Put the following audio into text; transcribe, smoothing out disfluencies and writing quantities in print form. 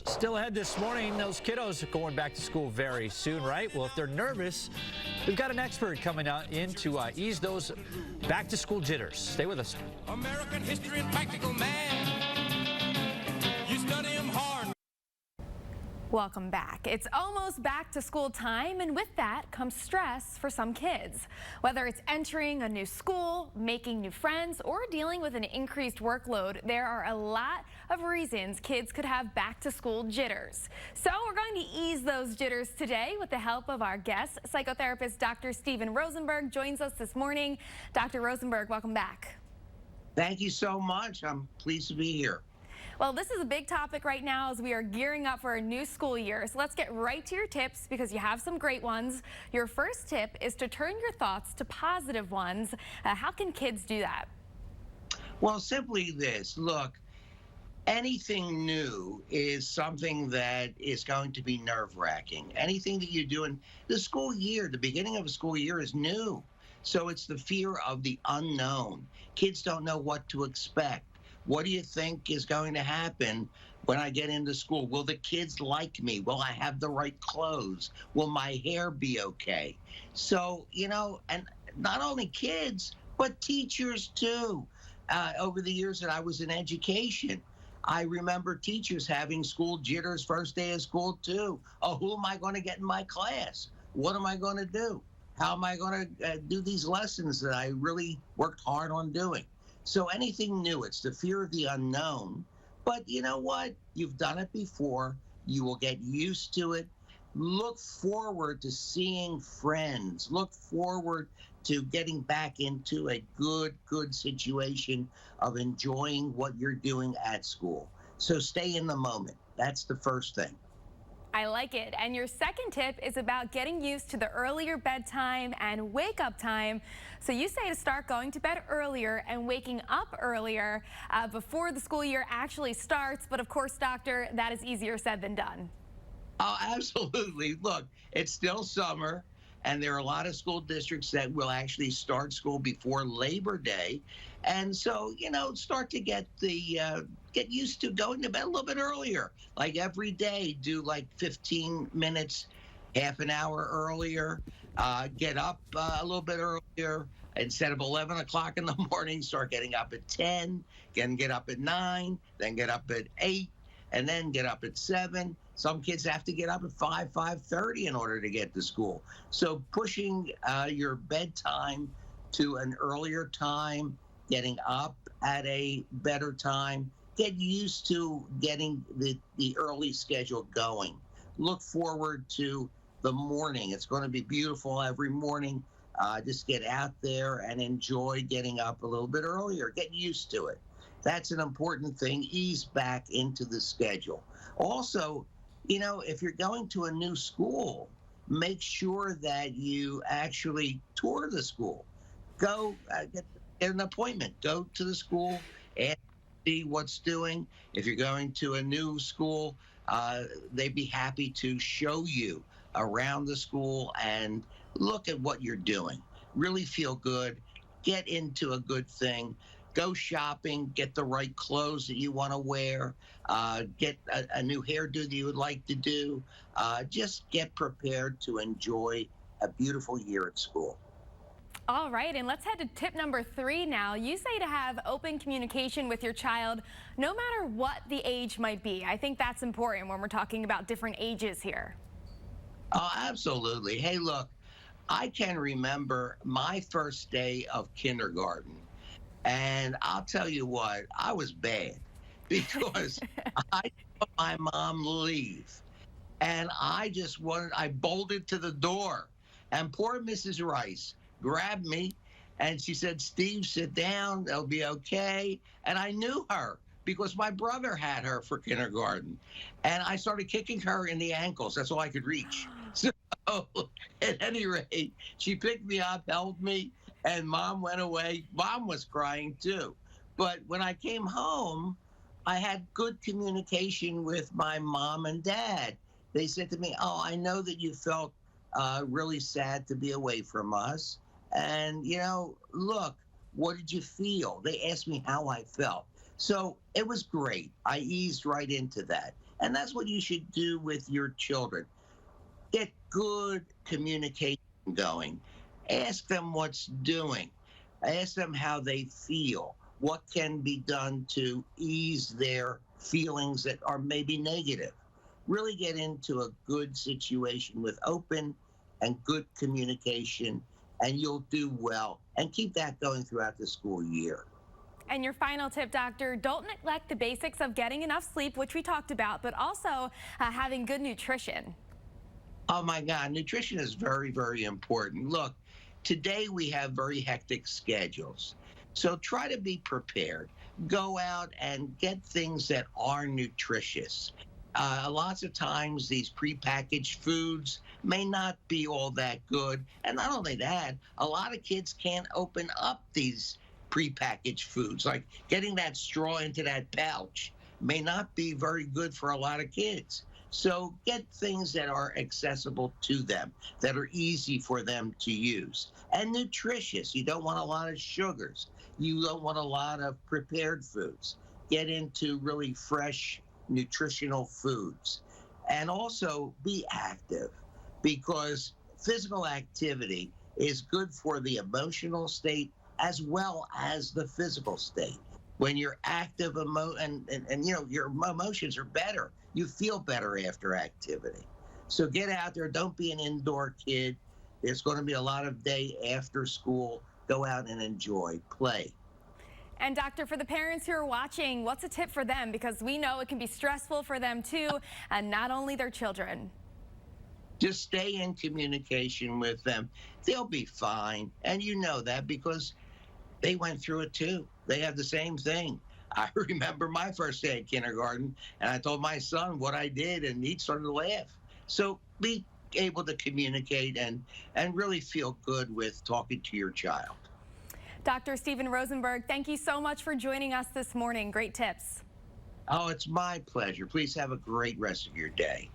still ahead this morning. Those kiddos are going back to school very soon, right? Well, if they're nervous, we've got an expert coming out in to ease those back to school jitters. Stay with us. American history and practical man. You study him hard. Welcome back. It's almost back to school time, and with that comes stress for some kids. Whether it's entering a new school, making new friends, or dealing with an increased workload, there are a lot of reasons kids could have back to school jitters. So we're going to ease those jitters today with the help of our guest, psychotherapist Dr. Stephen Rosenberg joins us this morning. Dr. Rosenberg, welcome back. Thank you so much. I'm pleased to be here. Well, this is a big topic right now as we are gearing up for a new school year. So let's get right to your tips because you have some great ones. Your first tip is to turn your thoughts to positive ones. How can kids do that? Well, simply this. Look, anything new is something that is going to be nerve-wracking. Anything that you do in the school year, the beginning of a school year is new. So it's the fear of the unknown. Kids don't know what to expect. What do you think is going to happen when I get into school? Will the kids like me? Will I have the right clothes? Will my hair be okay? So, and not only kids, but teachers too. Over the years that I was in education, I remember teachers having school jitters first day of school too. Oh, who am I going to get in my class? What am I going to do? How am I going to do these lessons that I really worked hard on doing? So anything new, it's the fear of the unknown. But you know what? You've done it before. You will get used to it. Look forward to seeing friends. Look forward to getting back into a good situation of enjoying what you're doing at school. So stay in the moment. That's the first thing. I like it. And your second tip is about getting used to the earlier bedtime and wake up time. So you say to start going to bed earlier and waking up earlier before the school year actually starts. But of course, doctor, that is easier said than done. Oh, absolutely. Look, it's still summer, and there are a lot of school districts that will actually start school before Labor Day. And so, start to get used to going to bed a little bit earlier. Like every day, do like 15 minutes, half an hour earlier. Get up a little bit earlier. Instead of 11 o'clock in the morning, start getting up at 10, then get up at 9, then get up at 8, and then get up at 7. Some kids have to get up at 5:30 in order to get to school. So pushing your bedtime to an earlier time, getting up at a better time, get used to getting the early schedule going. Look forward to the morning. It's going to be beautiful every morning. Just get out there and enjoy getting up a little bit earlier. Get used to it. That's an important thing. Ease back into the schedule. Also, if you're going to a new school, make sure that you actually tour the school. Go get an appointment. Go to the school and see what's doing. If you're going to a new school, they'd be happy to show you around the school and look at what you're doing. Really feel good. Get into a good thing. Go shopping, get the right clothes that you want to wear, get a new hairdo that you would like to do. Just get prepared to enjoy a beautiful year at school. All right, and let's head to tip number 3 now. You say to have open communication with your child, no matter what the age might be. I think that's important when we're talking about different ages here. Oh, absolutely. Hey, look, I can remember my first day of kindergarten. And I'll tell you what, I was bad because I saw my mom leave. And I bolted to the door. And poor Mrs. Rice grabbed me and she said, "Steve, sit down, they'll be okay." And I knew her because my brother had her for kindergarten. And I started kicking her in the ankles. That's all I could reach. So at any rate, she picked me up, helped me. And Mom went away. Mom was crying too. But when I came home, I had good communication with my mom and dad. They said to me, "Oh, I know that you felt really sad to be away from us. And, look, what did you feel?" They asked me how I felt. So it was great. I eased right into that. And that's what you should do with your children. Get good communication going. Ask them what's doing. Ask them how they feel. What can be done to ease their feelings that are maybe negative. Really get into a good situation with open and good communication, and you'll do well. And keep that going throughout the school year. And your final tip, doctor, don't neglect the basics of getting enough sleep, which we talked about, but also having good nutrition. Oh my God, nutrition is very, very important. Look, today we have very hectic schedules. So try to be prepared. Go out and get things that are nutritious. Lots of times these prepackaged foods may not be all that good. And not only that, a lot of kids can't open up these prepackaged foods. Like getting that straw into that pouch may not be very good for a lot of kids. So get things that are accessible to them, that are easy for them to use, and nutritious. You don't want a lot of sugars. You don't want a lot of prepared foods. Get into really fresh, nutritional foods. And also be active, because physical activity is good for the emotional state as well as the physical state. When you're active, and you know, your emotions are better. You feel better after activity. So get out there. Don't be an indoor kid. There's going to be a lot of day after school. Go out and enjoy, play. And doctor, for the parents who are watching, what's a tip for them? Because we know it can be stressful for them too, and not only their children. Just stay in communication with them. They'll be fine. And you know that because they went through it too. They have the same thing. I remember my first day at kindergarten, and I told my son what I did, and he started to laugh. So be able to communicate and really feel good with talking to your child. Dr. Stephen Rosenberg, thank you so much for joining us this morning. Great tips. Oh, it's my pleasure. Please have a great rest of your day.